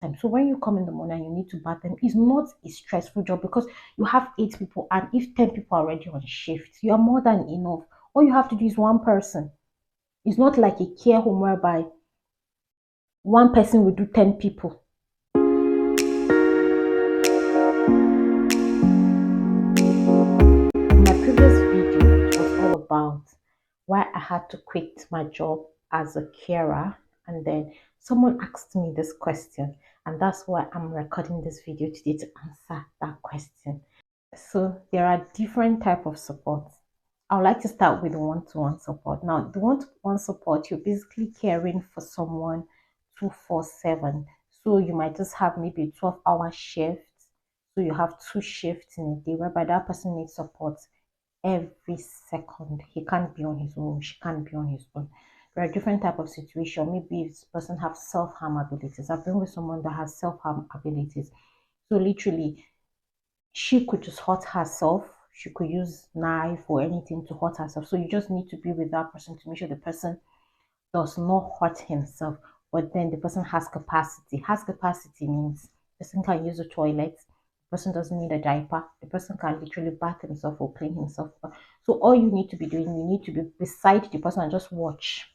them. So when you come in the morning and you need to bath them, it's not a stressful job because you have 8 people, and if 10 people are already on shift, you are more than enough. All you have to do is one person. It's not like a care home whereby one person will do 10 people. In my previous video, it was all about why I had to quit my job as a carer, and then someone asked me this question, and that's why I'm recording this video today to answer that question. So there are different type of support. I would like to start with one-to-one support. Now, the one-to-one support, you're basically caring for someone 24/7. So you might just have maybe a 12-hour shift. So you have 2 shifts in a day whereby that person needs support every second. He can't be on his own. She can't be on his own. There are different type of situation. Maybe this person have self-harm abilities. I've been with someone that has self-harm abilities. So literally, she could just hurt herself. She could use knife or anything to hurt herself. So you just need to be with that person to make sure the person does not hurt himself. But then the person has capacity. Has capacity means the person can use a toilet. The person doesn't need a diaper. The person can literally bath himself or clean himself. So all you need to be doing, you need to be beside the person and just watch.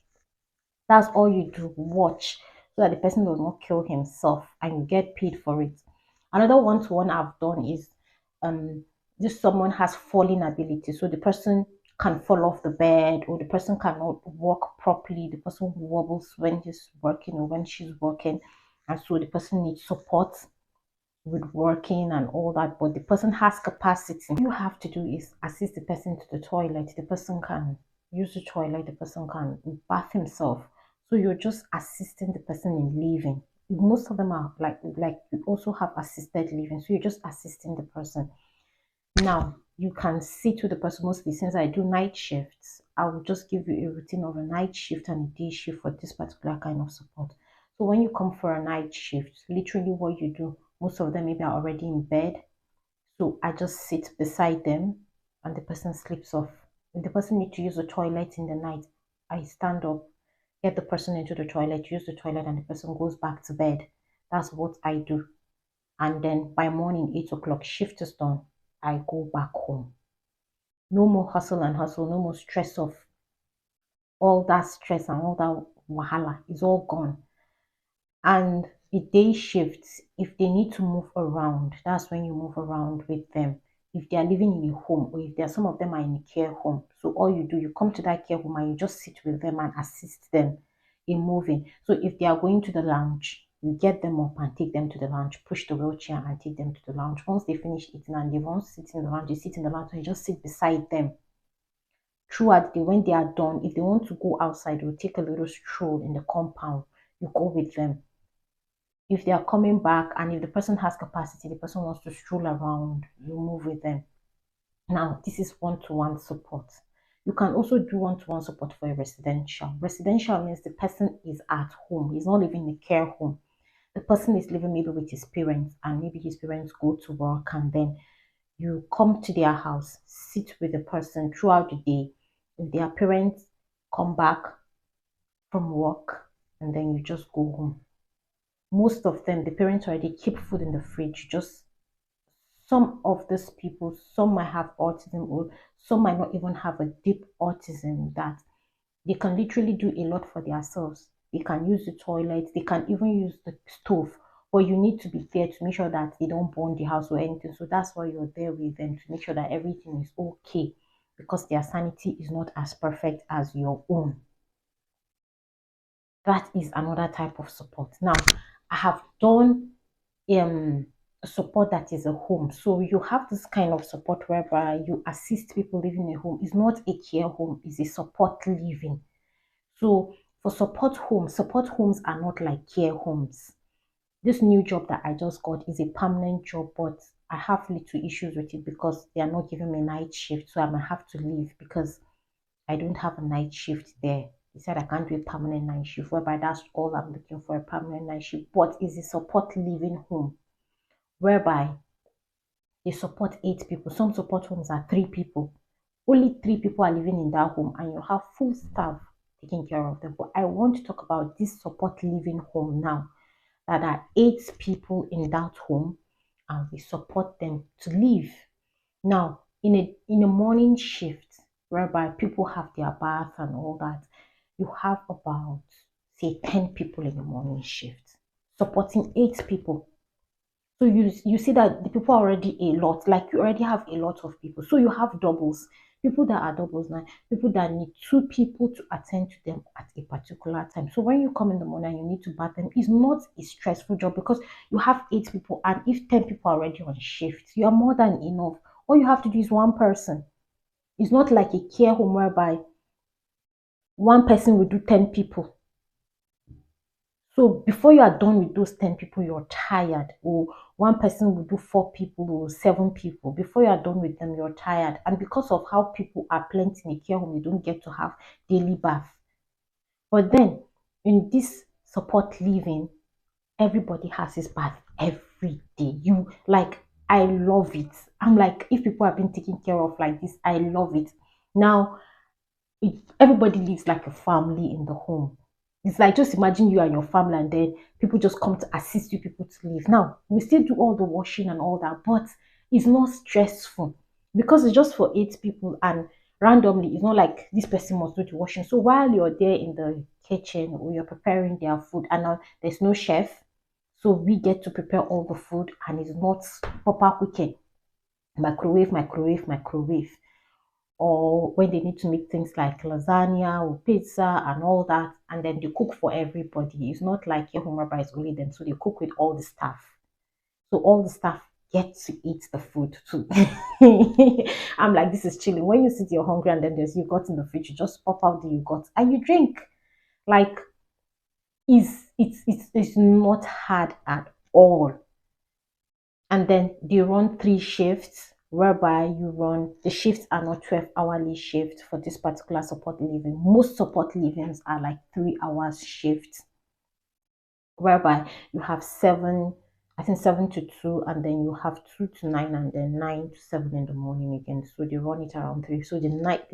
That's all you do. Watch so that the person does not kill himself and you get paid for it. Another one-to-one I've done is this someone has falling ability. So the person can fall off the bed, or the person cannot walk properly. The person wobbles when he's working or when she's working. And so the person needs support with working and all that, but the person has capacity. All you have to do is assist the person to the toilet. The person can use the toilet, the person can bath himself. So you're just assisting the person in living. Most of them are like you also have assisted living. So you're just assisting the person. Now you can sit with the person. Mostly since I do night shifts, I will just give you a routine of a night shift and a day shift for this particular kind of support. So when you come for a night shift, literally what you do, most of them maybe are already in bed. So I just sit beside them and the person sleeps off. If the person needs to use the toilet in the night, I stand up, get the person into the toilet, use the toilet, and the person goes back to bed. That's what I do. And then by morning, 8 o'clock, shift is done. I go back home. No more hustle and hustle, no more stress of all that stress and all that wahala is all gone. And the day shifts, if they need to move around, that's when you move around with them. If they are living in a home, or if there are some of them are in a care home, so all you do, you come to that care home and you just sit with them and assist them in moving. So if they are going to the lounge, you get them up and take them to the lounge, push the wheelchair and take them to the lounge. Once they finish eating and they want to sit in the lounge, you sit in the lounge and you just sit beside them throughout the day. When they are done, if they want to go outside, you take a little stroll in the compound, you go with them. If they are coming back and if the person has capacity, the person wants to stroll around, you move with them. Now, this is one-to-one support. You can also do one-to-one support for a residential. Residential means the person is at home. He's not living in a care home. The person is living maybe with his parents, and maybe his parents go to work, and then you come to their house, sit with the person throughout the day. If their parents come back from work, and then you just go home. Most of them, the parents already keep food in the fridge. Just some of these people, some might have autism, or some might not even have a deep autism, that they can literally do a lot for themselves. They can use the toilet, they can even use the stove, but you need to be there to make sure that they don't burn the house or anything. So that's why you're there with them, to make sure that everything is okay, because their sanity is not as perfect as your own. That is another type of support. Now, I have done support that is a home. So you have this kind of support whereby you assist people living in a home. It's not a care home, it's a support living. So for support homes are not like care homes. This new job that I just got is a permanent job, but I have little issues with it because they are not giving me night shift. So I might have to leave because I don't have a night shift there. He said I can't do a permanent night shift, whereby that's all I'm looking for, a permanent night shift. But it's a support living home whereby they support 8 people. Some support homes are 3 people. Only 3 people are living in that home, and you have full staff taking care of them. But I want to talk about this support living home now. that are 8 people in that home, and we support them to live. Now, in a morning shift whereby people have their bath and all that, you have about, say, 10 people in the morning shift supporting 8 people. So you see that the people are already a lot, like you already have a lot of people. So you have doubles, people that are doubles now, people that need 2 people to attend to them at a particular time. So when you come in the morning and you need to bath them, it's not a stressful job because you have 8 people, and if 10 people are already on shift, you are more than enough. All you have to do is one person. It's not like a care home whereby one person will do 10 people. So before you are done with those 10 people, you're tired. Or one person will do 4 people or 7 people. Before you are done with them, you're tired. And because of how people are plenty in a care home, you don't get to have daily bath. But then in this support living, everybody has his bath every day. You like, I love it. I'm like, if people have been taken care of like this, I love it. Now everybody lives like a family in the home. It's like, just imagine you and your family, and then people just come to assist you people to live. Now we still do all the washing and all that, but it's not stressful because it's just for 8 people, and randomly it's not like this person must do the washing. So while you're there in the kitchen or you're preparing their food, and now there's no chef, so we get to prepare all the food, and it's not proper cooking. Microwave, microwave, microwave. Or when they need to make things like lasagna or pizza and all that, and then they cook for everybody. It's not like your home rabbi is only them, so they cook with all the staff. So all the staff get to eat the food too. I'm like, this is chilling. When you sit, you're hungry, and then there's yogurt in the fridge, you just pop out the yogurt and you drink. Like, it's not hard at all. And then they run 3 shifts, whereby you run, the shifts are not 12-hourly shifts for this particular support living. Most support livings are like 3 hours shifts, whereby you have 7, I think 7 to 2, and then you have 2 to 9, and then 9 to 7 in the morning again. So they run it around 3. So the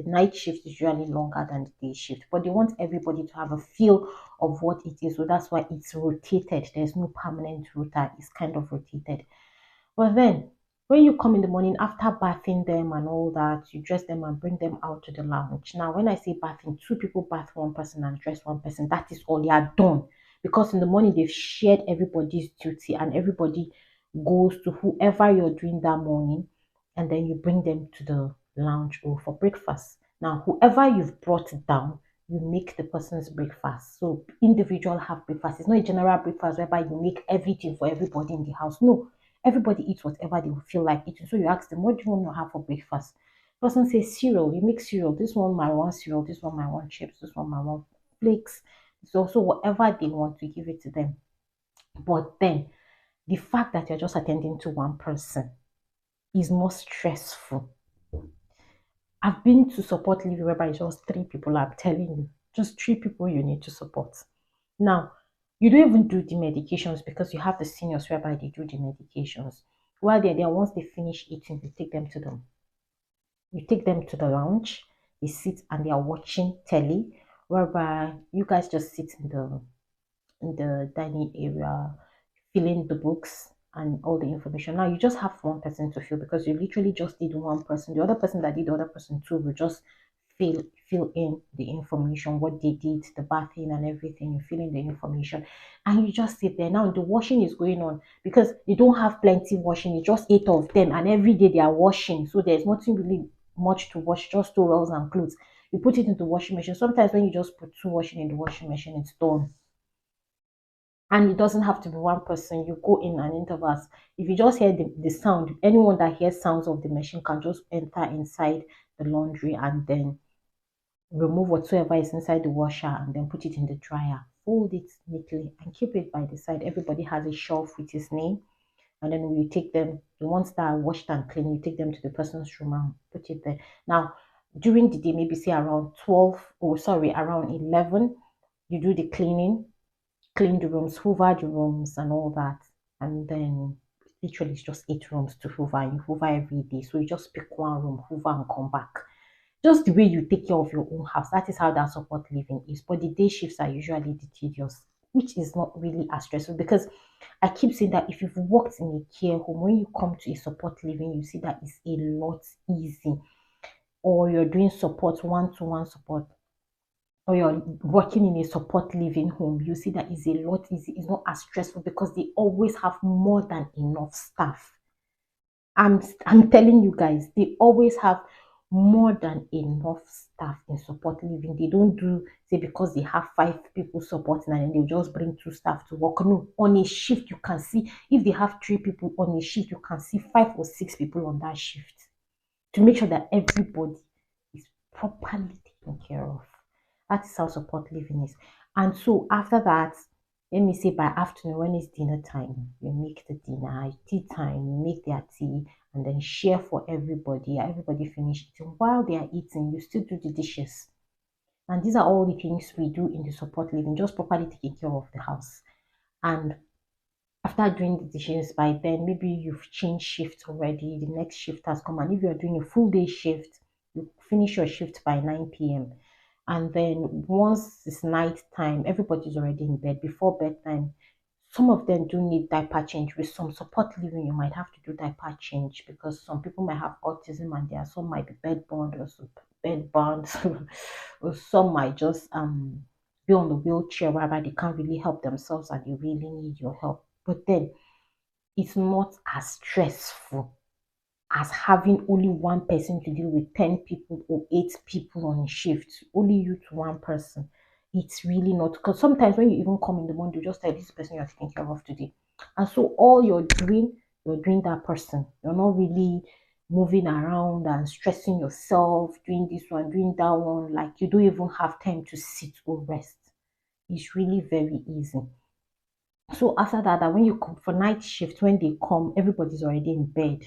night shift is usually longer than the day shift, but they want everybody to have a feel of what it is. So that's why it's rotated. There's no permanent rota, it's kind of rotated. But then, when you come in the morning after bathing them and all that, you dress them and bring them out to the lounge. Now, when I say bathing, 2 people bath one person and dress one person. That is all. They are done. Because in the morning, they've shared everybody's duty, and everybody goes to whoever you're doing that morning, and then you bring them to the lounge or for breakfast. Now, whoever you've brought down, you make the person's breakfast. So individual have breakfast. It's not a general breakfast whereby you make everything for everybody in the house. No, everybody eats whatever they feel like eating. So you ask them, what do you want to have for breakfast? The person says cereal. You make cereal. This one might want cereal. This one might want chips. This one might want flakes. So whatever they want, to give it to them. But then the fact that you're just attending to one person is more stressful. I've been to support living whereby it's just 3 people. I'm telling you, just 3 people you need to support. Now, you don't even do the medications because you have the seniors whereby they do the medications. While they're there, once they finish eating, you take them to them. You take them to the lounge. They sit and they are watching telly, whereby you guys just sit in the dining area, filling the books and all the information. Now you just have one person to fill because you literally just did one person. The other person that did the other person too will just fill in the information, what they did, the bathing and everything. You fill in the information and you just sit there. Now the washing is going on because they don't have plenty washing. It's just 8 of them, and every day they are washing. So there's nothing really much to wash, just towels and clothes. You put it into the washing machine. Sometimes when you just put 2 washing in the washing machine, it's done. And it doesn't have to be one person. You go in and intervals. If you just hear the sound, anyone that hears sounds of the machine can just enter inside the laundry and then remove whatsoever is inside the washer and then put it in the dryer. Fold it neatly and keep it by the side. Everybody has a shelf with his name. And then we take them, the ones that are washed and clean, you take them to the person's room and put it there. Now, during the day, maybe say around 12, or sorry, around 11, you do the cleaning, clean the rooms, hoover the rooms and all that. And then literally it's just 8 rooms to hoover. You hoover every day. So you just pick one room, hoover and come back. Just the way you take care of your own house. That is how that support living is. But the day shifts are usually the tedious which is not really as stressful, because I keep saying that if you've worked in a care home, when you come to a support living, you see that it's a lot easy. Or you're doing support, one-to-one support, or you're working in a support living home, you see that is a lot easy. It's not as stressful because they always have more than enough staff. I'm telling you guys, they always have more than enough staff in support living. They don't do, say, because they have 5 people supporting and then they'll just bring 2 staff to work. No, on a shift you can see, if they have 3 people on a shift, you can see 5 or 6 people on that shift, to make sure that everybody is properly taken care of. That is how support living is. And so after that, let me say by afternoon, when it's dinner time, you make the dinner, tea time, you make their tea, and then share for everybody. Everybody finish eating. While they are eating, you still do the dishes. And these are all the things we do in the support living, just properly taking care of the house. And after doing the dishes, by then maybe you've changed shift already, the next shift has come, and if you're doing a full day shift, you finish your shift by 9 p.m. And then once it's night time, everybody's already in bed. Before bedtime, some of them do need diaper change. With some support living, you might have to do diaper change because some people might have autism, and there are some might be bed bound or bed bound, or some might just be on the wheelchair whereby they can't really help themselves and they really need your help. But then it's not as stressful as having only one person to deal with 10 people or 8 people on shift, only you to one person. It's really not, because sometimes when you even come in the morning, you just tell this person you're taking care of today. And so all you're doing that person. You're not really moving around and stressing yourself, doing this one, doing that one. Like you don't even have time to sit or rest. It's really very easy. So after that, when you come for night shift, when they come, everybody's already in bed.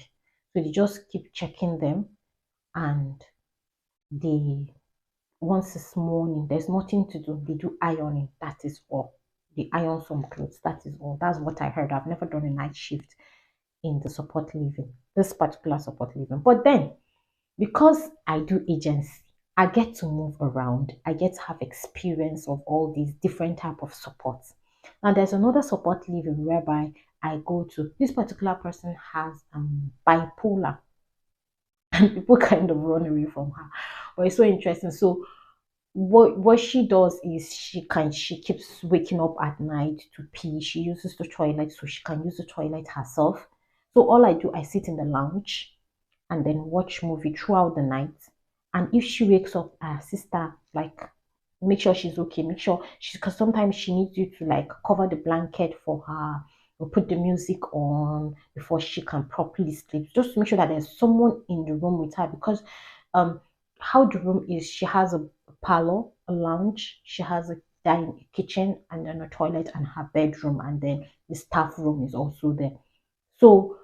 So they just keep checking them, and they, once it's morning, there's nothing to do. They do ironing. That is all. They iron some clothes. That is all. That's what I heard. I've never done a night shift in the support living, this particular support living. But then, because I do agency, I get to move around. I get to have experience of all these different type of supports. Now there's another support living whereby I go to. This particular person has bipolar, and people kind of run away from her. But it's so interesting. So what she does is she keeps waking up at night to pee. She uses the toilet, so she can use the toilet herself. So all I do, I sit in the lounge and then watch movie throughout the night. And if she wakes up, her sister, like, make sure she's okay, make sure she's, because sometimes she needs you to like cover the blanket for her or put the music on before she can properly sleep, just to make sure that there's someone in the room with her. Because um how the room is, she has a parlor, a lounge, she has a dining kitchen, and then a toilet and her bedroom, and then the staff room is also there. So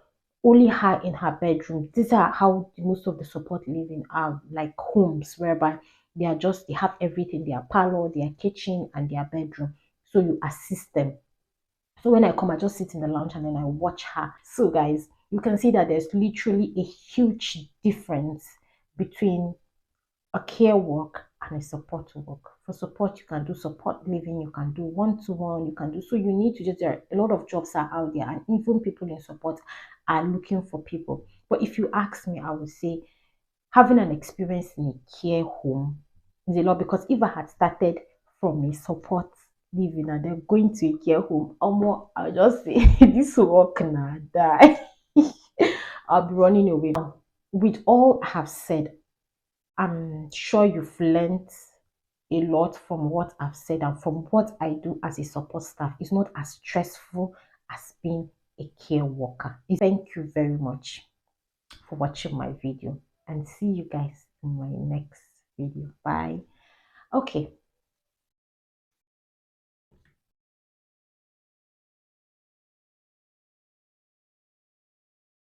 only her in her bedroom. These are how most of the support living are, like homes whereby they have everything, their parlor, their kitchen, and their bedroom. So you assist them. So when I come, I just sit in the lounge and then I watch her. So guys, you can see that there's literally a huge difference between a care work and a support work. For support, you can do support living, you can do one-to-one, you can do, so you need to just, there are a lot of jobs are out there, and even people in support are looking for people. But if you ask me, I would say having an experience in a care home is a lot, because if I had started from a support living and then going to a care home, I'll just say this work now die. I'll be running away. With all I have said, I'm sure you've learned a lot from what I've said and from what I do as a support staff. It's not as stressful as being a care worker. Thank you very much for watching my video, and see you guys in my next video. Bye. Okay.